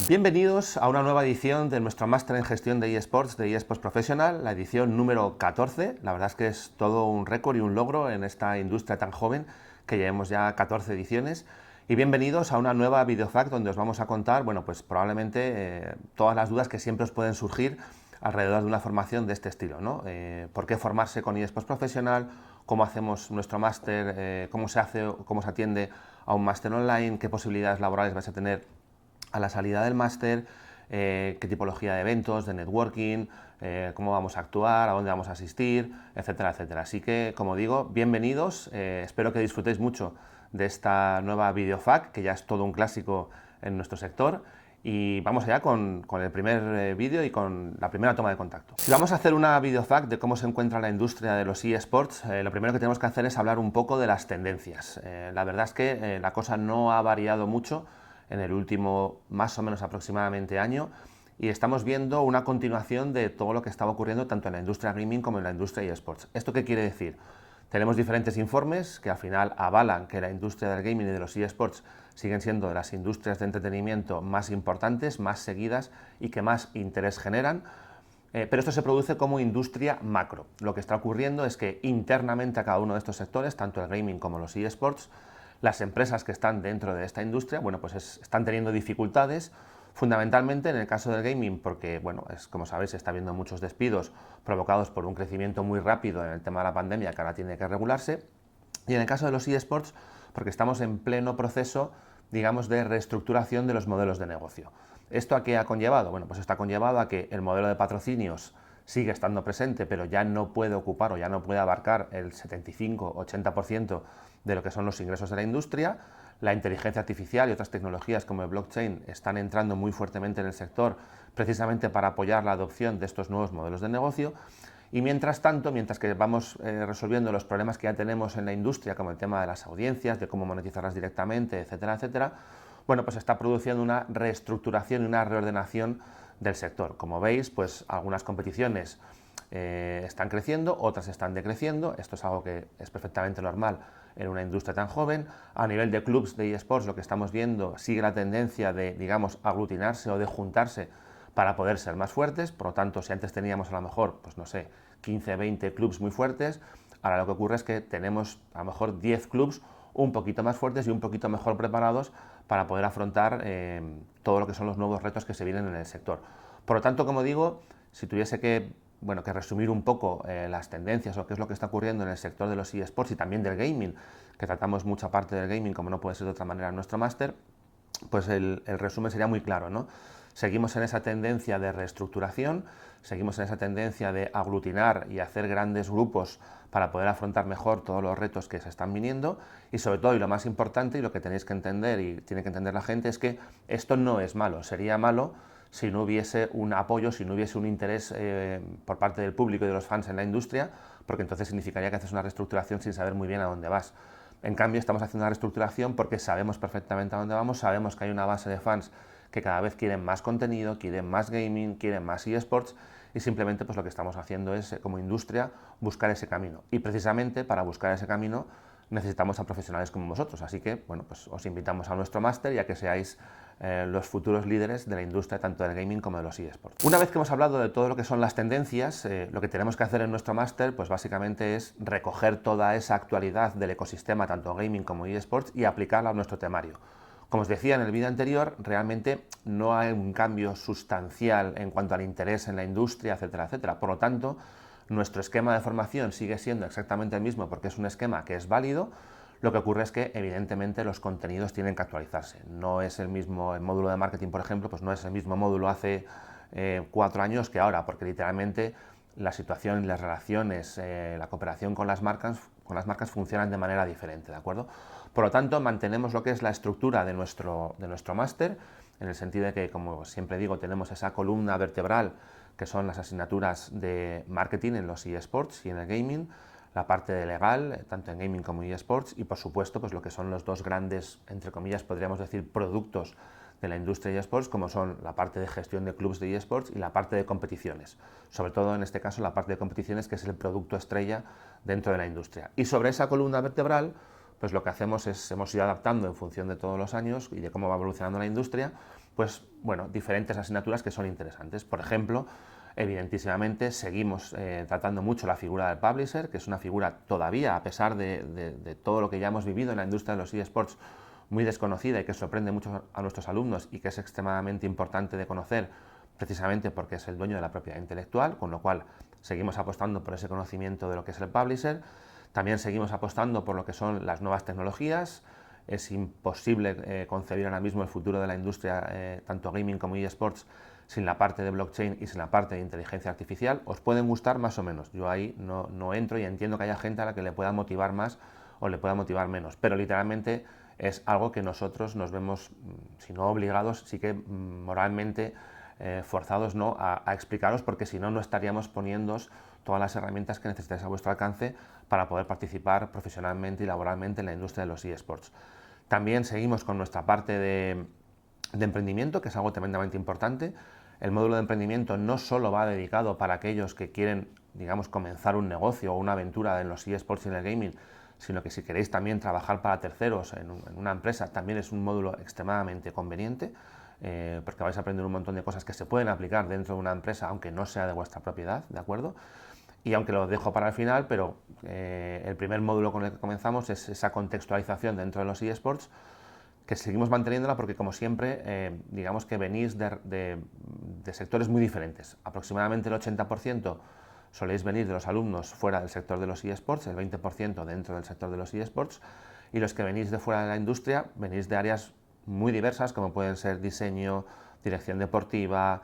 Bienvenidos a una nueva edición de nuestro máster en gestión de eSports, de eSports Professional, la edición número 14. La verdad es que es todo un récord y un logro en esta industria tan joven que llevemos ya 14 ediciones. Y bienvenidos a una nueva videofact donde os vamos a contar, bueno, pues probablemente todas las dudas que siempre os pueden surgir alrededor de una formación de este estilo, ¿no? ¿Por qué formarse con eSports Professional? ¿Cómo hacemos nuestro máster? ¿Cómo se hace, cómo se atiende a un máster online? ¿Qué posibilidades laborales vais a tener a la salida del máster? ¿Qué tipología de eventos, de networking? ¿Cómo vamos a actuar? ¿A dónde vamos a asistir? Etcétera, etcétera. Así que, como digo, bienvenidos. Espero que disfrutéis mucho de esta nueva videofact, que ya es todo un clásico en nuestro sector. Y vamos allá con el primer vídeo y con la primera toma de contacto. Si vamos a hacer una videofact de cómo se encuentra la industria de los eSports, lo primero que tenemos que hacer es hablar un poco de las tendencias. La verdad es que la cosa no ha variado mucho en el último más o menos aproximadamente año, y estamos viendo una continuación de todo lo que estaba ocurriendo tanto en la industria gaming como en la industria eSports. ¿Esto qué quiere decir? Tenemos diferentes informes que al final avalan que la industria del gaming y de los eSports siguen siendo de las industrias de entretenimiento más importantes, más seguidas y que más interés generan, pero esto se produce como industria macro. Lo que está ocurriendo es que internamente a cada uno de estos sectores, tanto el gaming como los eSports, las empresas que están dentro de esta industria, bueno, pues están teniendo dificultades, fundamentalmente en el caso del gaming, porque, bueno, como sabéis, se está viendo muchos despidos provocados por un crecimiento muy rápido en el tema de la pandemia, que ahora tiene que regularse, y en el caso de los eSports, porque estamos en pleno proceso, digamos, de reestructuración de los modelos de negocio. ¿Esto a qué ha conllevado? Bueno, pues esto ha conllevado a que el modelo de patrocinios sigue estando presente, pero ya no puede ocupar o ya no puede abarcar el 75-80% de lo que son los ingresos de la industria. La inteligencia artificial y otras tecnologías como el blockchain están entrando muy fuertemente en el sector precisamente para apoyar la adopción de estos nuevos modelos de negocio. Y mientras tanto, mientras que vamos resolviendo los problemas que ya tenemos en la industria, como el tema de las audiencias, de cómo monetizarlas directamente, etcétera, etcétera, bueno, pues se está produciendo una reestructuración y una reordenación del sector. Como veis, pues algunas competiciones están creciendo, otras están decreciendo. Esto es algo que es perfectamente normal en una industria tan joven. A nivel de clubs de eSports, lo que estamos viendo sigue la tendencia de, digamos, aglutinarse o de juntarse para poder ser más fuertes. Por lo tanto, si antes teníamos a lo mejor, pues no sé, 15, 20 clubs muy fuertes, ahora lo que ocurre es que tenemos a lo mejor 10 clubs un poquito más fuertes y un poquito mejor preparados para poder afrontar todo lo que son los nuevos retos que se vienen en el sector. Por lo tanto, como digo, si tuviese que resumir un poco las tendencias o qué es lo que está ocurriendo en el sector de los eSports y también del gaming, que tratamos mucha parte del gaming, como no puede ser de otra manera en nuestro máster, pues el resumen sería muy claro, ¿no? Seguimos en esa tendencia de reestructuración, seguimos en esa tendencia de aglutinar y hacer grandes grupos para poder afrontar mejor todos los retos que se están viniendo, y sobre todo, y lo más importante, y lo que tenéis que entender y tiene que entender la gente, es que esto no es malo. Sería malo si no hubiese un apoyo, si no hubiese un interés por parte del público y de los fans en la industria, porque entonces significaría que haces una reestructuración sin saber muy bien a dónde vas. En cambio, estamos haciendo una reestructuración porque sabemos perfectamente a dónde vamos, sabemos que hay una base de fans que cada vez quieren más contenido, quieren más gaming, quieren más eSports, y simplemente pues lo que estamos haciendo es, como industria, buscar ese camino. Y precisamente para buscar ese camino necesitamos a profesionales como vosotros. Así que, bueno, pues os invitamos a nuestro máster y a que seáis los futuros líderes de la industria tanto del gaming como de los eSports. Una vez que hemos hablado de todo lo que son las tendencias, lo que tenemos que hacer en nuestro máster, pues básicamente es recoger toda esa actualidad del ecosistema tanto gaming como eSports y aplicarla a nuestro temario. Como os decía en el vídeo anterior, realmente no hay un cambio sustancial en cuanto al interés en la industria, etcétera, etcétera. Por lo tanto, nuestro esquema de formación sigue siendo exactamente el mismo porque es un esquema que es válido. Lo que ocurre es que, evidentemente, los contenidos tienen que actualizarse. No es el mismo, el módulo de marketing, por ejemplo, pues no es el mismo módulo hace 4 años que ahora, porque literalmente la situación, las relaciones, la cooperación con las marcas funcionan de manera diferente, ¿de acuerdo? Por lo tanto, mantenemos lo que es la estructura de nuestro máster, en el sentido de que, como siempre digo, tenemos esa columna vertebral que son las asignaturas de marketing en los eSports y en el gaming, la parte de legal, tanto en gaming como en eSports, y por supuesto pues lo que son los dos grandes, entre comillas, podríamos decir, productos de la industria de eSports, como son la parte de gestión de clubes de eSports y la parte de competiciones. Sobre todo en este caso la parte de competiciones, que es el producto estrella dentro de la industria. Y sobre esa columna vertebral, pues lo que hacemos es, hemos ido adaptando en función de todos los años y de cómo va evolucionando la industria, pues bueno, diferentes asignaturas que son interesantes. Por ejemplo, evidentísimamente seguimos tratando mucho la figura del publisher, que es una figura todavía, a pesar de todo lo que ya hemos vivido en la industria de los eSports, muy desconocida y que sorprende mucho a nuestros alumnos y que es extremadamente importante de conocer precisamente porque es el dueño de la propiedad intelectual, con lo cual seguimos apostando por ese conocimiento de lo que es el publisher. También seguimos apostando por lo que son las nuevas tecnologías. Es imposible concebir ahora mismo el futuro de la industria, tanto gaming como eSports, sin la parte de blockchain y sin la parte de inteligencia artificial. Os pueden gustar más o menos, yo ahí no entro y entiendo que haya gente a la que le pueda motivar más o le pueda motivar menos, pero literalmente es algo que nosotros nos vemos, si no obligados, sí que moralmente forzados, ¿no?, a explicaros, porque si no, no estaríamos poniéndoos todas las herramientas que necesitáis a vuestro alcance para poder participar profesionalmente y laboralmente en la industria de los eSports. También seguimos con nuestra parte de emprendimiento, que es algo tremendamente importante. El módulo de emprendimiento no solo va dedicado para aquellos que quieren, digamos, comenzar un negocio o una aventura en los eSports y en el gaming, sino que si queréis también trabajar para terceros en una empresa, también es un módulo extremadamente conveniente, porque vais a aprender un montón de cosas que se pueden aplicar dentro de una empresa, aunque no sea de vuestra propiedad, ¿de acuerdo? Y aunque lo dejo para el final, pero el primer módulo con el que comenzamos es esa contextualización dentro de los eSports, que seguimos manteniéndola porque, como siempre, digamos que venís de sectores muy diferentes. Aproximadamente el 80% soléis venir de los alumnos fuera del sector de los eSports, el 20% dentro del sector de los eSports, y los que venís de fuera de la industria venís de áreas muy diversas, como pueden ser diseño, dirección deportiva,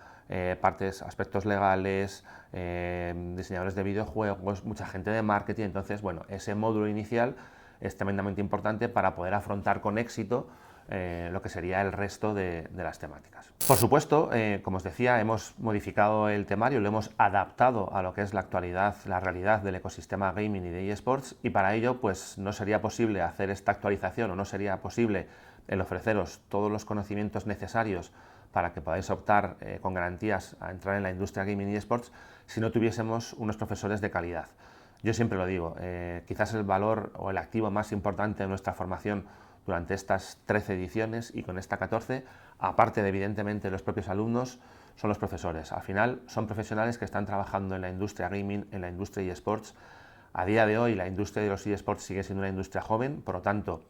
aspectos legales, diseñadores de videojuegos, mucha gente de marketing. Entonces, bueno, ese módulo inicial es tremendamente importante para poder afrontar con éxito lo que sería el resto de las temáticas. Por supuesto, como os decía, hemos modificado el temario, lo hemos adaptado a lo que es la actualidad, la realidad del ecosistema gaming y de eSports, y para ello pues no sería posible hacer esta actualización, o no sería posible el ofreceros todos los conocimientos necesarios para que podáis optar con garantías a entrar en la industria gaming y eSports si no tuviésemos unos profesores de calidad. Yo siempre lo digo, quizás el valor o el activo más importante de nuestra formación durante estas 13 ediciones y con esta 14, aparte de evidentemente los propios alumnos, son los profesores. Al final son profesionales que están trabajando en la industria gaming, en la industria eSports. A día de hoy la industria de los eSports sigue siendo una industria joven, por lo tanto,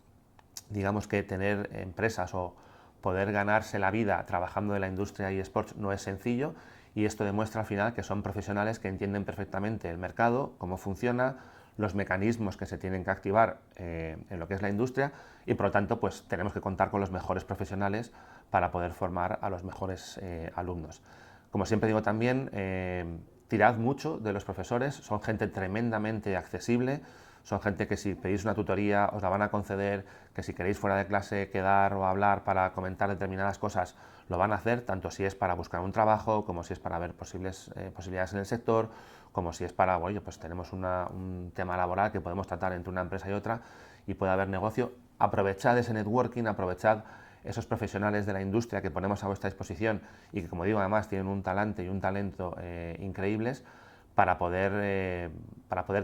digamos que tener empresas o poder ganarse la vida trabajando en la industria eSports no es sencillo, y esto demuestra al final que son profesionales que entienden perfectamente el mercado, cómo funciona, los mecanismos que se tienen que activar en lo que es la industria, y por lo tanto pues tenemos que contar con los mejores profesionales para poder formar a los mejores alumnos. Como siempre digo también, tirad mucho de los profesores, son gente tremendamente accesible, son gente que si pedís una tutoría os la van a conceder, que si queréis fuera de clase quedar o hablar para comentar determinadas cosas lo van a hacer, tanto si es para buscar un trabajo, como si es para ver posibilidades en el sector, como si es para, bueno, pues tenemos un tema laboral que podemos tratar entre una empresa y otra y puede haber negocio. Aprovechad ese networking, aprovechad esos profesionales de la industria que ponemos a vuestra disposición y que, como digo, además tienen un talante y un talento increíbles para poder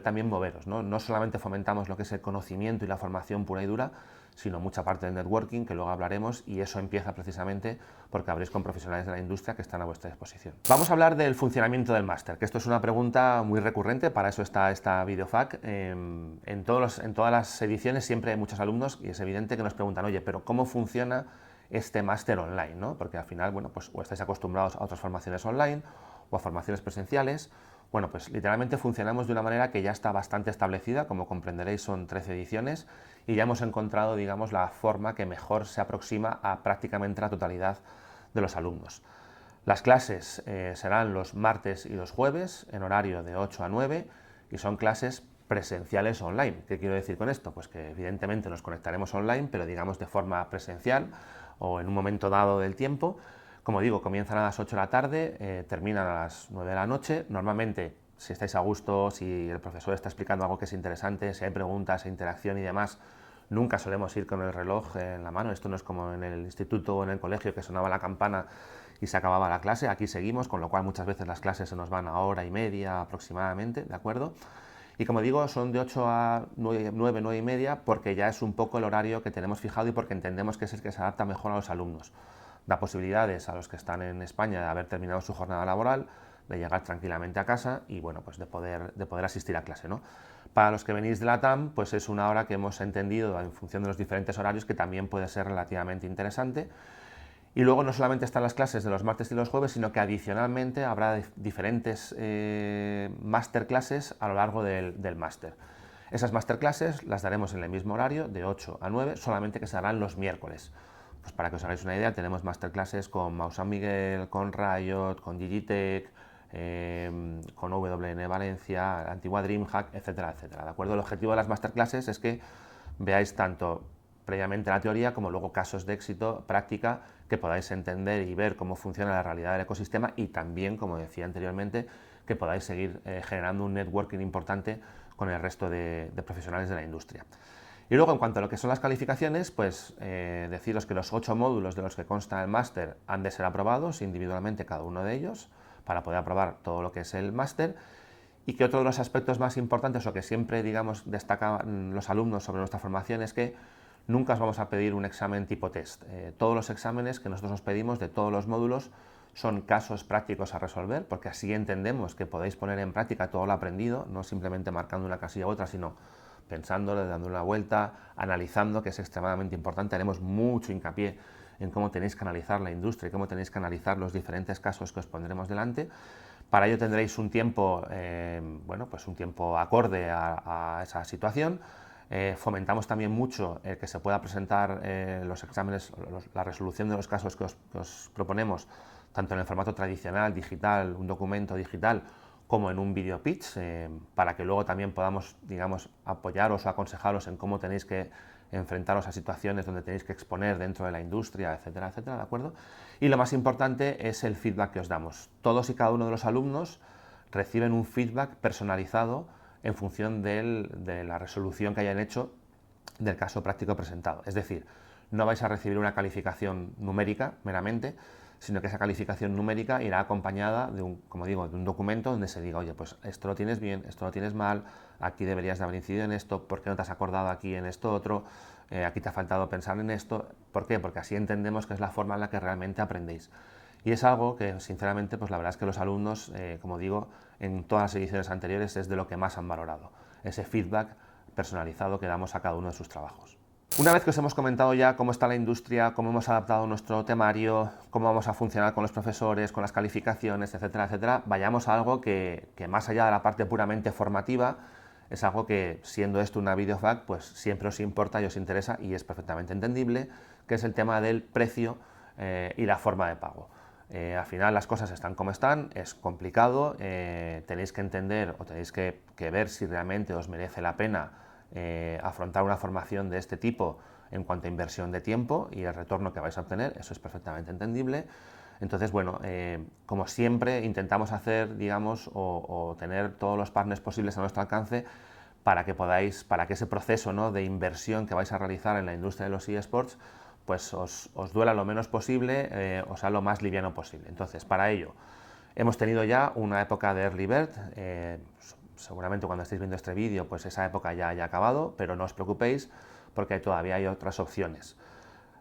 también moveros, ¿no? No solamente fomentamos lo que es el conocimiento y la formación pura y dura, sino mucha parte del networking, que luego hablaremos, y eso empieza precisamente porque habréis con profesionales de la industria que están a vuestra disposición. Vamos a hablar del funcionamiento del máster, que esto es una pregunta muy recurrente, para eso está esta videofac. En todas las ediciones siempre hay muchos alumnos y es evidente que nos preguntan, oye, pero ¿cómo funciona este máster online, ¿no? Porque al final, bueno, pues o estáis acostumbrados a otras formaciones online o a formaciones presenciales. Bueno, pues literalmente funcionamos de una manera que ya está bastante establecida, como comprenderéis son 13 ediciones, y ya hemos encontrado, digamos, la forma que mejor se aproxima a prácticamente la totalidad de los alumnos. Las clases serán los martes y los jueves, en horario de 8 a 9, y son clases presenciales online. ¿Qué quiero decir con esto? Pues que evidentemente nos conectaremos online, pero digamos de forma presencial o en un momento dado del tiempo. Como digo, comienzan a las 8 de la tarde, terminan a las 9 de la noche. Normalmente, si estáis a gusto, si el profesor está explicando algo que es interesante, si hay preguntas, interacción y demás, nunca solemos ir con el reloj en la mano. Esto no es como en el instituto o en el colegio, que sonaba la campana y se acababa la clase. Aquí seguimos, con lo cual muchas veces las clases se nos van a hora y media aproximadamente, ¿de acuerdo? Y como digo, son de 8 a 9, 9 y media, porque ya es un poco el horario que tenemos fijado y porque entendemos que es el que se adapta mejor a los alumnos. da posibilidades a los que están en España de haber terminado su jornada laboral, de llegar tranquilamente a casa y bueno, pues de poder asistir a clase, ¿no? Para los que venís de la TAM, pues es una hora que hemos entendido en función de los diferentes horarios que también puede ser relativamente interesante. Y luego no solamente están las clases de los martes y los jueves, sino que adicionalmente habrá diferentes masterclasses a lo largo del máster. Esas masterclasses las daremos en el mismo horario, de 8 a 9, solamente que se harán los miércoles. Pues para que os hagáis una idea, tenemos masterclasses con Mau San Miguel, con Riot, con Digitech, con WN Valencia, la antigua DreamHack, etcétera, etcétera. ¿De acuerdo? El objetivo de las masterclasses es que veáis tanto previamente la teoría como luego casos de éxito, práctica, que podáis entender y ver cómo funciona la realidad del ecosistema y también, como decía anteriormente, que podáis seguir generando un networking importante con el resto de profesionales de la industria. Y luego, en cuanto a lo que son las calificaciones, pues deciros que los 8 módulos de los que consta el máster han de ser aprobados individualmente cada uno de ellos para poder aprobar todo lo que es el máster, y que otro de los aspectos más importantes o que siempre, digamos, destacan los alumnos sobre nuestra formación es que nunca os vamos a pedir un examen tipo test. Todos los exámenes que nosotros os pedimos de todos los módulos son casos prácticos a resolver, porque así entendemos que podéis poner en práctica todo lo aprendido, no simplemente marcando una casilla u otra, sino pensándolo, dando una vuelta, analizando, que es extremadamente importante. Haremos mucho hincapié en cómo tenéis que analizar la industria y cómo tenéis que analizar los diferentes casos que os pondremos delante. Para ello tendréis un tiempo, bueno, pues un tiempo acorde a esa situación. Fomentamos también mucho que se pueda presentar los exámenes, la resolución de los casos que os proponemos, tanto en el formato tradicional, digital, un documento digital, como en un video pitch, para que luego también podamos, digamos, apoyaros o aconsejaros en cómo tenéis que enfrentaros a situaciones donde tenéis que exponer dentro de la industria, etcétera, etcétera, ¿de acuerdo? Y lo más importante es el feedback que os damos. Todos y cada uno de los alumnos reciben un feedback personalizado en función de la resolución que hayan hecho del caso práctico presentado. Es decir, no vais a recibir una calificación numérica meramente, sino que esa calificación numérica irá acompañada de un, como digo, de un documento donde se diga, oye, pues esto lo tienes bien, esto lo tienes mal, aquí deberías de haber incidido en esto, ¿por qué no te has acordado aquí en esto otro? Aquí te ha faltado pensar en esto. ¿Por qué? Porque así entendemos que es la forma en la que realmente aprendéis. Y es algo que, sinceramente, pues la verdad es que los alumnos, como digo, en todas las ediciones anteriores es de lo que más han valorado, ese feedback personalizado que damos a cada uno de sus trabajos. Una vez que os hemos comentado ya cómo está la industria, cómo hemos adaptado nuestro temario, cómo vamos a funcionar con los profesores, con las calificaciones, etcétera, etcétera, vayamos a algo que más allá de la parte puramente formativa, es algo que, siendo esto una videofac, pues siempre os importa y os interesa y es perfectamente entendible, que es el tema del precio y la forma de pago. Al final las cosas están como están, es complicado, tenéis que entender o tenéis que ver si realmente os merece la pena afrontar una formación de este tipo en cuanto a inversión de tiempo y el retorno que vais a obtener, eso es perfectamente entendible. Entonces, bueno, como siempre intentamos hacer, digamos, o tener todos los partners posibles a nuestro alcance para que podáis, para que ese proceso, ¿no?, de inversión que vais a realizar en la industria de los eSports pues os duela lo menos posible, o sea, lo más liviano posible. Entonces, para ello, hemos tenido ya una época de Early Bird, seguramente cuando estéis viendo este vídeo, pues esa época ya haya acabado, pero no os preocupéis porque todavía hay otras opciones.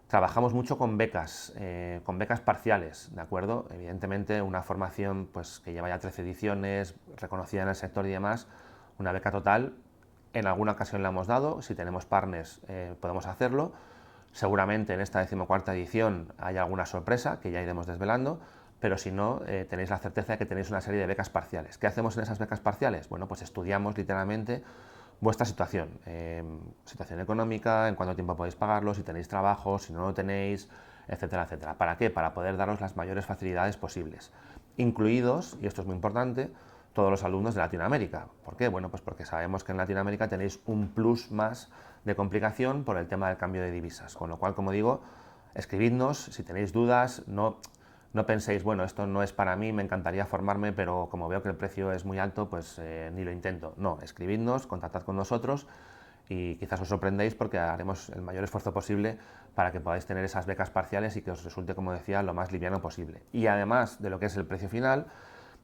Trabajamos mucho con becas parciales, ¿de acuerdo? Evidentemente, una formación pues, que lleva ya 13 ediciones, reconocida en el sector y demás, una beca total, en alguna ocasión la hemos dado, si tenemos partners podemos hacerlo. Seguramente en esta 14ª edición hay alguna sorpresa que ya iremos desvelando, pero si no, tenéis la certeza de que tenéis una serie de becas parciales. ¿Qué hacemos en esas becas parciales? Bueno, pues estudiamos literalmente vuestra situación, situación económica, en cuánto tiempo podéis pagarlo, si tenéis trabajo, si no lo tenéis, etcétera, etcétera. ¿Para qué? Para poder daros las mayores facilidades posibles, incluidos, y esto es muy importante, todos los alumnos de Latinoamérica. ¿Por qué? Bueno, pues porque sabemos que en Latinoamérica tenéis un plus más de complicación por el tema del cambio de divisas, con lo cual, como digo, escribidnos si tenéis dudas, no penséis, bueno, esto no es para mí, me encantaría formarme, pero como veo que el precio es muy alto, pues ni lo intento. No, escribidnos, contactad con nosotros y quizás os sorprendéis porque haremos el mayor esfuerzo posible para que podáis tener esas becas parciales y que os resulte, como decía, lo más liviano posible. Y además de lo que es el precio final,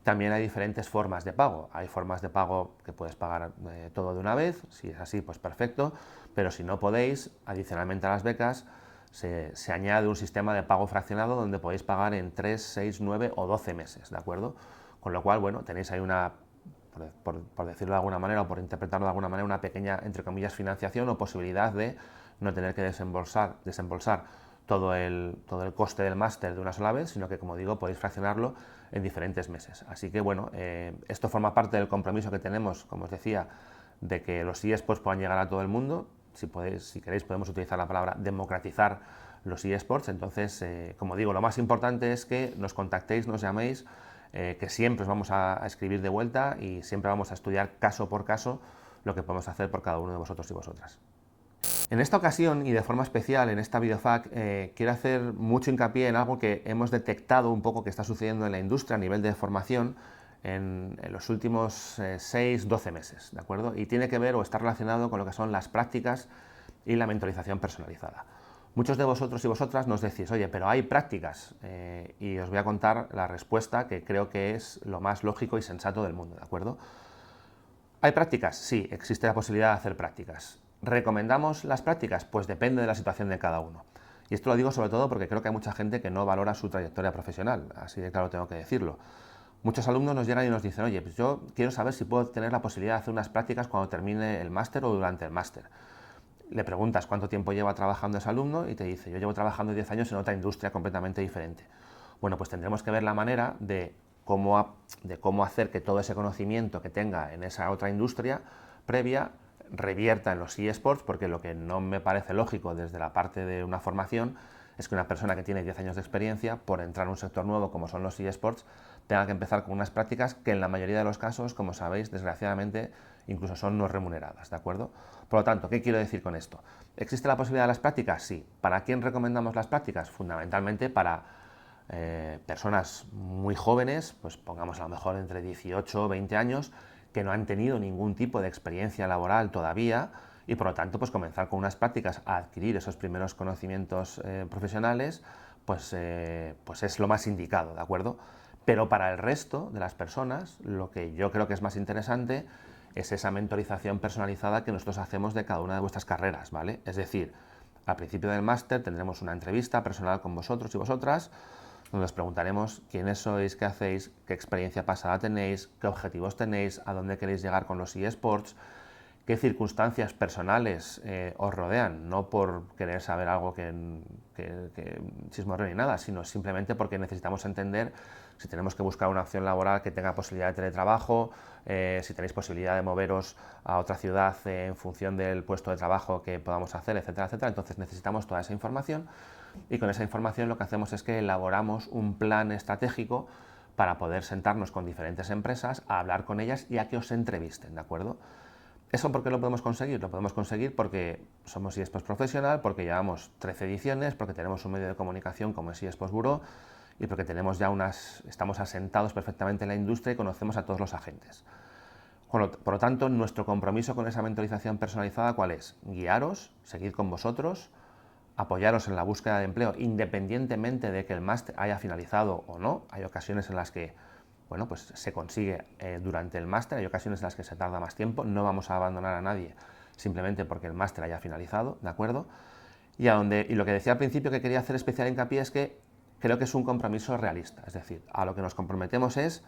también hay diferentes formas de pago. Hay formas de pago que puedes pagar todo de una vez, si es así, pues perfecto, pero si no podéis, adicionalmente a las becas, se añade un sistema de pago fraccionado donde podéis pagar en 3, 6, 9 o 12 meses, ¿de acuerdo? Con lo cual, bueno, tenéis ahí una, por decirlo de alguna manera o por interpretarlo de alguna manera, una pequeña, entre comillas, financiación o posibilidad de no tener que desembolsar todo el coste del máster de una sola vez, sino que, como digo, podéis fraccionarlo en diferentes meses. Así que, bueno, esto forma parte del compromiso que tenemos, como os decía, de que los eSports puedan llegar a todo el mundo. Si queréis, podemos utilizar la palabra democratizar los eSports. Entonces, como digo, lo más importante es que nos contactéis, nos llaméis, que siempre os vamos a escribir de vuelta y siempre vamos a estudiar caso por caso lo que podemos hacer por cada uno de vosotros y vosotras. En esta ocasión y de forma especial en esta videofac quiero hacer mucho hincapié en algo que hemos detectado un poco que está sucediendo en la industria a nivel de formación en los últimos 6-12 meses, ¿de acuerdo? Y tiene que ver o está relacionado con lo que son las prácticas y la mentorización personalizada. Muchos de vosotros y vosotras nos decís, oye, pero hay prácticas, y os voy a contar la respuesta que creo que es lo más lógico y sensato del mundo, ¿de acuerdo? ¿Hay prácticas? Sí, existe la posibilidad de hacer prácticas. ¿Recomendamos las prácticas? Pues depende de la situación de cada uno. Y esto lo digo sobre todo porque creo que hay mucha gente que no valora su trayectoria profesional, así de claro tengo que decirlo. Muchos alumnos nos llegan y nos dicen, oye, pues yo quiero saber si puedo tener la posibilidad de hacer unas prácticas cuando termine el máster o durante el máster. Le preguntas cuánto tiempo lleva trabajando ese alumno y te dice, yo llevo trabajando 10 años en otra industria completamente diferente. Bueno, pues tendremos que ver la manera de cómo hacer que todo ese conocimiento que tenga en esa otra industria previa revierta en los eSports, porque lo que no me parece lógico desde la parte de una formación es que una persona que tiene 10 años de experiencia, por entrar en un sector nuevo como son los eSports, tenga que empezar con unas prácticas que en la mayoría de los casos, como sabéis, desgraciadamente, incluso son no remuneradas, ¿de acuerdo? Por lo tanto, ¿qué quiero decir con esto? ¿Existe la posibilidad de las prácticas? Sí. ¿Para quién recomendamos las prácticas? Fundamentalmente para personas muy jóvenes, pues pongamos a lo mejor entre 18 o 20 años, que no han tenido ningún tipo de experiencia laboral todavía y por lo tanto pues comenzar con unas prácticas a adquirir esos primeros conocimientos profesionales, pues es lo más indicado, ¿de acuerdo? Pero para el resto de las personas, lo que yo creo que es más interesante es esa mentorización personalizada que nosotros hacemos de cada una de vuestras carreras, ¿vale? Es decir, al principio del máster tendremos una entrevista personal con vosotros y vosotras, donde os preguntaremos quiénes sois, qué hacéis, qué experiencia pasada tenéis, qué objetivos tenéis, a dónde queréis llegar con los eSports, qué circunstancias personales os rodean, no por querer saber algo que chismorreo ni nada, sino simplemente porque necesitamos entender si tenemos que buscar una opción laboral que tenga posibilidad de teletrabajo, si tenéis posibilidad de moveros a otra ciudad en función del puesto de trabajo que podamos hacer, etcétera, etcétera. Entonces necesitamos toda esa información y con esa información lo que hacemos es que elaboramos un plan estratégico para poder sentarnos con diferentes empresas, a hablar con ellas y a que os entrevisten, ¿de acuerdo? ¿Eso por qué lo podemos conseguir? Lo podemos conseguir porque somos eSports Professional, porque llevamos 13 ediciones, porque tenemos un medio de comunicación como es eSports Bureau y porque tenemos ya estamos asentados perfectamente en la industria y conocemos a todos los agentes. Por lo tanto, nuestro compromiso con esa mentorización personalizada, ¿cuál es? Guiaros, seguir con vosotros, apoyaros en la búsqueda de empleo independientemente de que el máster haya finalizado o no. Hay ocasiones en las que bueno, pues se consigue durante el máster, hay ocasiones en las que se tarda más tiempo, no vamos a abandonar a nadie simplemente porque el máster haya finalizado, ¿de acuerdo? Y lo que decía al principio que quería hacer especial hincapié es que creo que es un compromiso realista, es decir, a lo que nos comprometemos es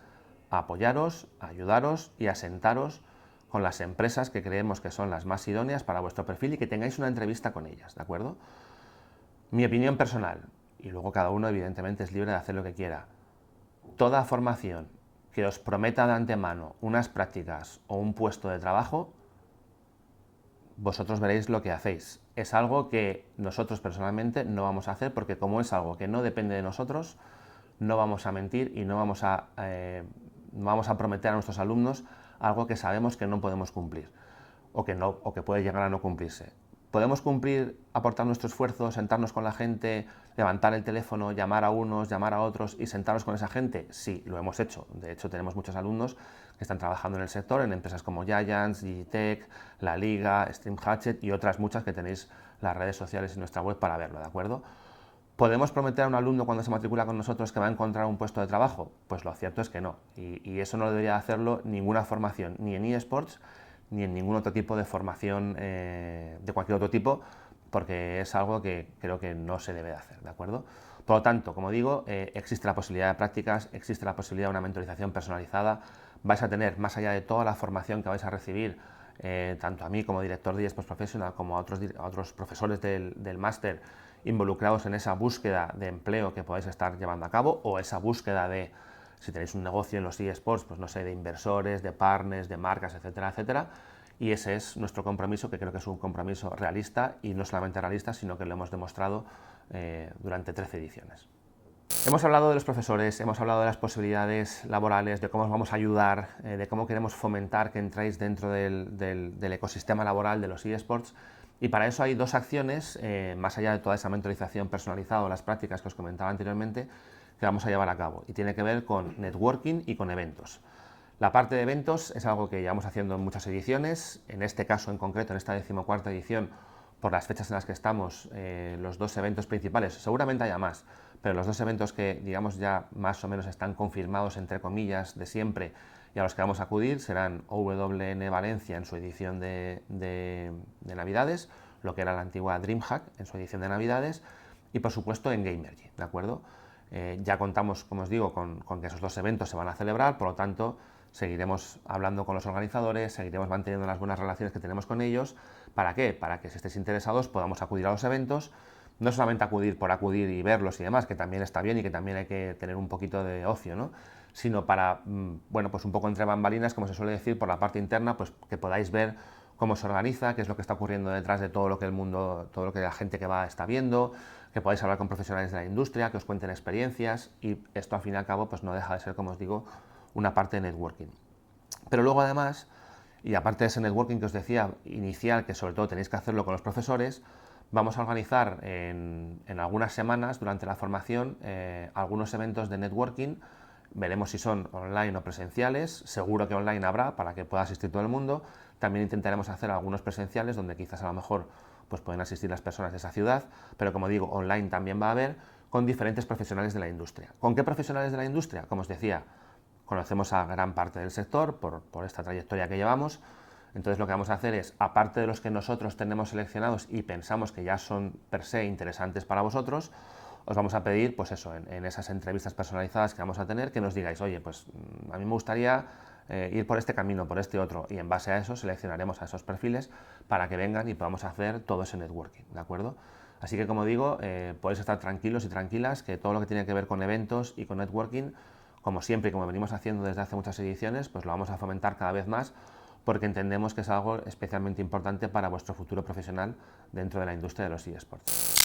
a apoyaros, a ayudaros y a sentaros con las empresas que creemos que son las más idóneas para vuestro perfil y que tengáis una entrevista con ellas, ¿de acuerdo? Mi opinión personal, y luego cada uno evidentemente es libre de hacer lo que quiera, toda formación que os prometa de antemano unas prácticas o un puesto de trabajo, vosotros veréis lo que hacéis. Es algo que nosotros personalmente no vamos a hacer porque como es algo que no depende de nosotros, no vamos a mentir y no vamos a prometer a nuestros alumnos algo que sabemos que no podemos cumplir o que puede llegar a no cumplirse. ¿Podemos cumplir, aportar nuestro esfuerzo, sentarnos con la gente, levantar el teléfono, llamar a unos, llamar a otros y sentarnos con esa gente? Sí, lo hemos hecho. De hecho, tenemos muchos alumnos que están trabajando en el sector, en empresas como Giants, Digitech, La Liga, Stream Hatchet y otras muchas que tenéis las redes sociales y nuestra web para verlo, ¿de acuerdo? ¿Podemos prometer a un alumno cuando se matricula con nosotros que va a encontrar un puesto de trabajo? Pues lo cierto es que no. Y eso no debería hacerlo ninguna formación, ni en eSports, ni en ningún otro tipo de formación de cualquier otro tipo, porque es algo que creo que no se debe de hacer, ¿de acuerdo? Por lo tanto, como digo, existe la posibilidad de prácticas, existe la posibilidad de una mentorización personalizada, vais a tener, más allá de toda la formación que vais a recibir, tanto a mí como director de eSports Professional, como a otros profesores del máster involucrados en esa búsqueda de empleo que podáis estar llevando a cabo, o esa búsqueda de, si tenéis un negocio en los eSports, pues no sé, de inversores, de partners, de marcas, etcétera, etcétera. Y ese es nuestro compromiso, que creo que es un compromiso realista, y no solamente realista, sino que lo hemos demostrado durante 13 ediciones. Hemos hablado de los profesores, hemos hablado de las posibilidades laborales, de cómo os vamos a ayudar, de cómo queremos fomentar que entréis dentro del ecosistema laboral de los eSports, y para eso hay dos acciones, más allá de toda esa mentorización personalizada o las prácticas que os comentaba anteriormente, que vamos a llevar a cabo, y tiene que ver con networking y con eventos. La parte de eventos es algo que llevamos haciendo en muchas ediciones, en este caso en concreto, en esta 14ª edición, por las fechas en las que estamos, los dos eventos principales, seguramente haya más, pero los dos eventos que, digamos, ya más o menos están confirmados, entre comillas, de siempre, y a los que vamos a acudir serán OWN Valencia en su edición de Navidades, lo que era la antigua DreamHack en su edición de Navidades, y por supuesto en Gamergy, ¿de acuerdo? Ya contamos, como os digo, con que esos dos eventos se van a celebrar, por lo tanto, seguiremos hablando con los organizadores, seguiremos manteniendo las buenas relaciones que tenemos con ellos. ¿Para qué? Para que si estéis interesados podamos acudir a los eventos, no solamente acudir por acudir y verlos y demás, que también está bien y que también hay que tener un poquito de ocio, ¿no? Sino para, bueno, pues un poco entre bambalinas, como se suele decir, por la parte interna, pues que podáis ver cómo se organiza, qué es lo que está ocurriendo detrás de todo lo que el mundo, todo lo que la gente que va está viendo, que podáis hablar con profesionales de la industria, que os cuenten experiencias, y esto al fin y al cabo pues no deja de ser, como os digo, una parte de networking. Pero luego además, y aparte de ese networking que os decía inicial, que sobre todo tenéis que hacerlo con los profesores, vamos a organizar en algunas semanas durante la formación algunos eventos de networking. Veremos si son online o presenciales, seguro que online habrá para que pueda asistir todo el mundo. También intentaremos hacer algunos presenciales donde quizás a lo mejor pues pueden asistir las personas de esa ciudad, pero como digo, online también va a haber, con diferentes profesionales de la industria. ¿Con qué profesionales de la industria? Como os decía, conocemos a gran parte del sector por esta trayectoria que llevamos. Entonces lo que vamos a hacer es, aparte de los que nosotros tenemos seleccionados y pensamos que ya son per se interesantes para vosotros, os vamos a pedir, pues eso, en esas entrevistas personalizadas que vamos a tener, que nos digáis, oye, pues a mí me gustaría ir por este camino, por este otro, y en base a eso seleccionaremos a esos perfiles para que vengan y podamos hacer todo ese networking, ¿de acuerdo? Así que, como digo, podéis estar tranquilos y tranquilas que todo lo que tiene que ver con eventos y con networking, como siempre y como venimos haciendo desde hace muchas ediciones, pues lo vamos a fomentar cada vez más, porque entendemos que es algo especialmente importante para vuestro futuro profesional dentro de la industria de los eSports.